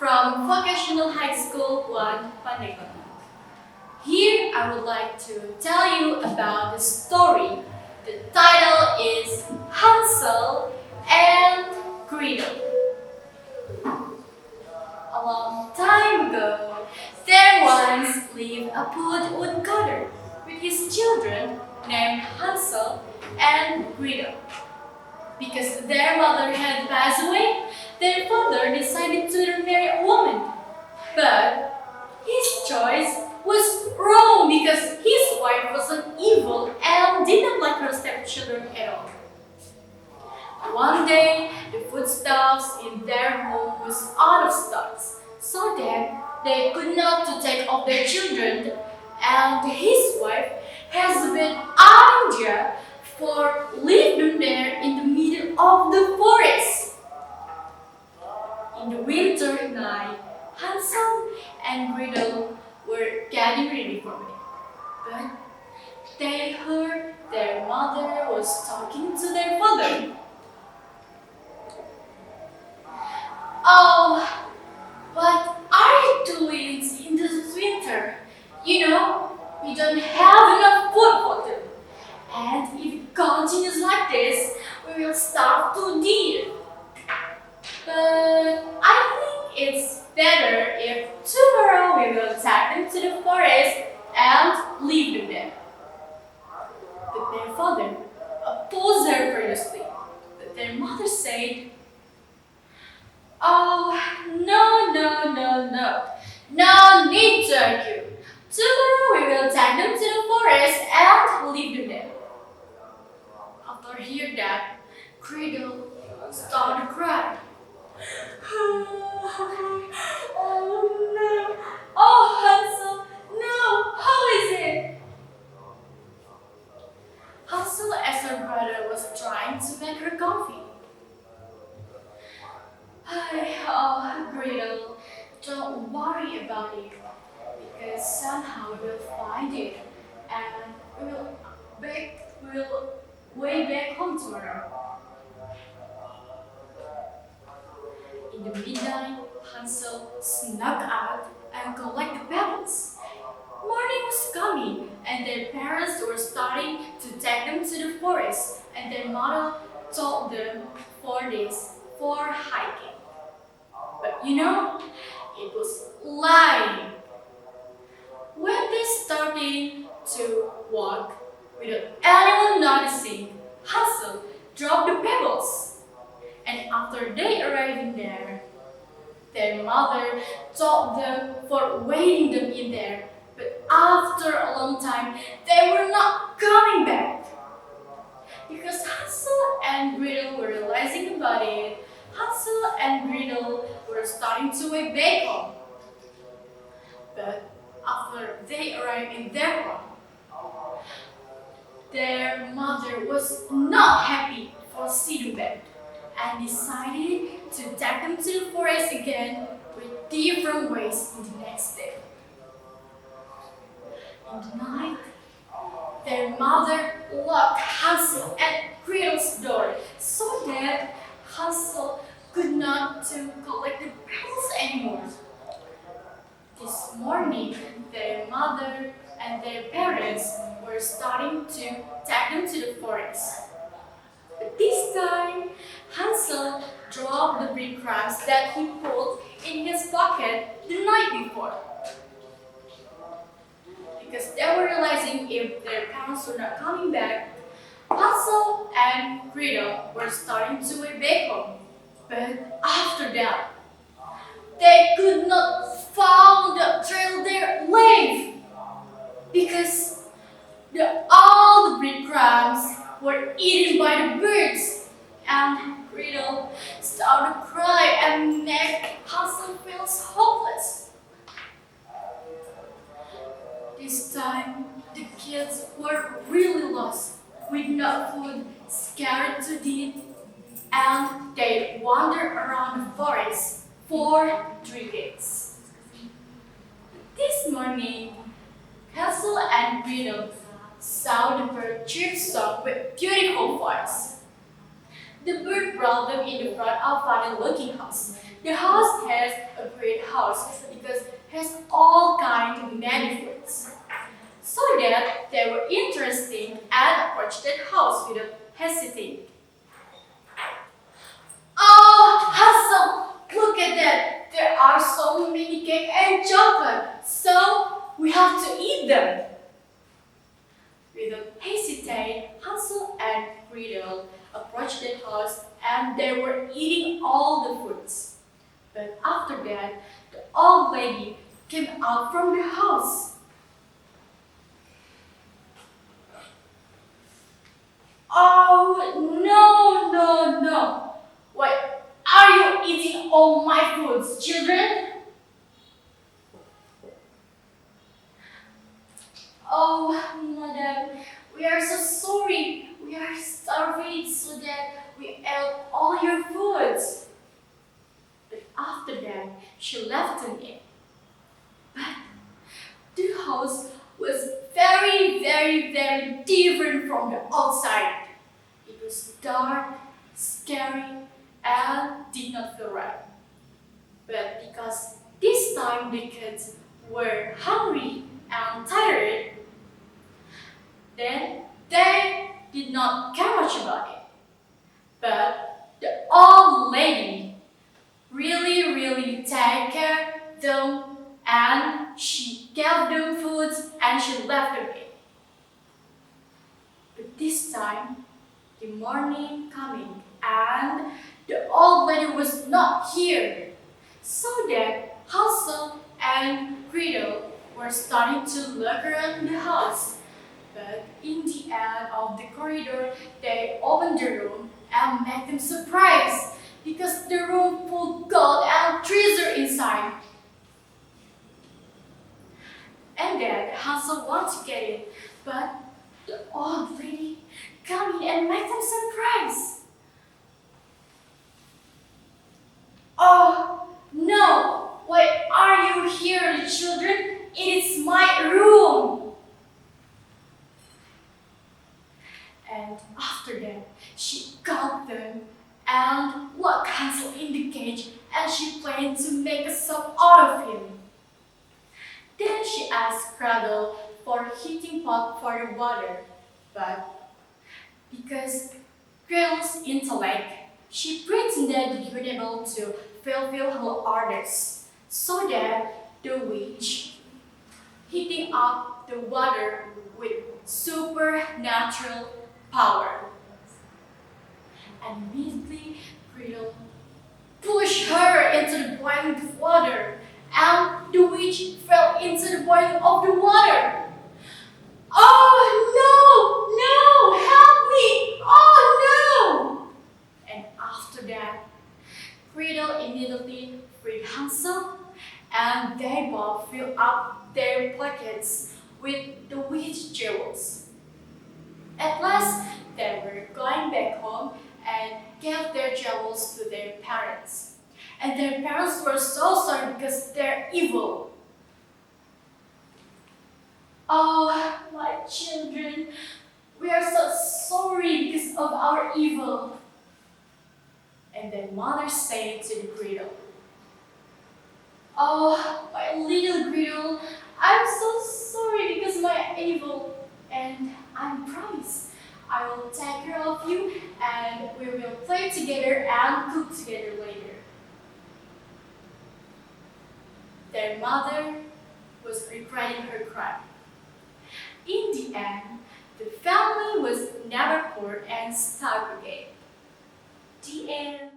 from Vocational High School 1, Pandeglang. Here I would like to tell you about the story. The title is Hansel and Gretel. A long time ago, there once lived a good woodcutter with his children named Hansel and Gretel. Because their mother had passed away, their father decided to marry a woman. But his choice was wrong because his wife was an evil and did not like her stepchildren at all. One day, the foodstuffs in their home was out of stock, so that they could not to take off their children, and his wife has a bad idea for leave them there in the middle of the forest. In the winter night, Hansel and Gretel were getting ready for bed, but they heard their mother was talking to their father. "Oh, what are you doing in this winter? You know, we don't have enough food for them. And if it continues like this, we will starve to death. But I think it's better if tomorrow we will take them to the forest and leave them there." But their father opposed her furiously. But their mother said, "Oh, no, no, no, no. No need to argue. Tomorrow we will take them to the forest and leave them there." After hearing that, Gretel started to cry. "Oh no! Oh Hansel, no! How is it?" Hansel, as her brother, was trying to make her comfy. "Oh, Gretel, don't worry about it, because somehow we will find it, and we'll way back home tomorrow." In the midnight, Hansel snuck out and collected the pebbles. Morning was coming, and their parents were starting to take them to the forest, and their mother told them 4 days for hiking. But you know, it was lying. When they started to walk, without anyone noticing, Hansel dropped the pebbles. And after they arrived there, their mother told them for waiting them in there. But after a long time, they were not coming back. Because Hansel and Gretel were realizing about it, Hansel and Gretel were starting to way back home. But after they arrived in their home, their mother was not happy for seeing them and decided to take them to the forest again with different ways in the next day. In the night, their mother locked Hansel and Gretel's door so that Hansel could not collect the pebbles anymore. This morning, their mother and their parents were starting to take them to the forest. But this time, Hansel dropped the breadcrumbs that he put in his pocket the night before. Because they were realizing if their parents were not coming back, Hansel and Gretel were starting to way back home. But after that, they could not find the trail they left because all the breadcrumbs were eaten by the birds, and Gretel started to cry and make Hansel feel hopeless. This time, the kids were really lost, with no food, scared to death, and they wandered around the forest for 3 days. This morning, Hansel and Gretel saw the bird chirp song with beautiful voice. The bird brought them in the front of a funny-looking house. The house has a great house because it has all kinds of many fruits. So that they were interesting and approached that house without hesitating. Oh, Hansel, look at that! There are so many cake and chocolate, so we have to eat them. Without hesitation, Hansel and Gretel approached that house and they were eating all the fruits. But after that, the old lady came out from the house. Oh, no, no, no. Why are you eating all my foods, children? Oh, madam, we are so sorry. We are starving so that we ate all your foods. But after that, she left them in. But the house was very, very, very different from the outside. It was dark, scary, and did not feel right. But because this time the kids were hungry and tired, then they did not care much about it. But the old lady really, really take care of them and she gave them food and she left them in. But this time, the morning coming and the old lady was not here. So that Hansel and Gretel were starting to look around the house. But in the end of the corridor, they opened the room and made them surprised because the room full of gold and treasure inside. And then Hansel wanted to get it, but the old lady came in and made them surprised. Oh, no! Why are you here, children? It is my room! And after that, she got them and locked Hansel in the cage and she planned to make a song out of him. Then she asked Gretel for a heating pot for the water, but because Gretel's intellect, she pretended to be able to fulfill her orders, so that the witch heating up the water with supernatural power. And immediately Gretel pushed her into the boiling water, and the witch fell into the boiling of the water. Oh no! No! Help me! Oh no! And after that, Gretel immediately freed Hansel, and they both filled up their pockets with the witch jewels. At last, they were going back home and gave their jewels to their parents. And their parents were so sorry because they're evil. Oh, my children, we are so sorry because of our evil. And their mother said to the Gretel, oh, my little Gretel, I'm so sorry because of my evil. And I promise I will take care of you and we will play together and cook together later. Their mother was regretting her crime. In the end, the family was never poor and starved again. The end.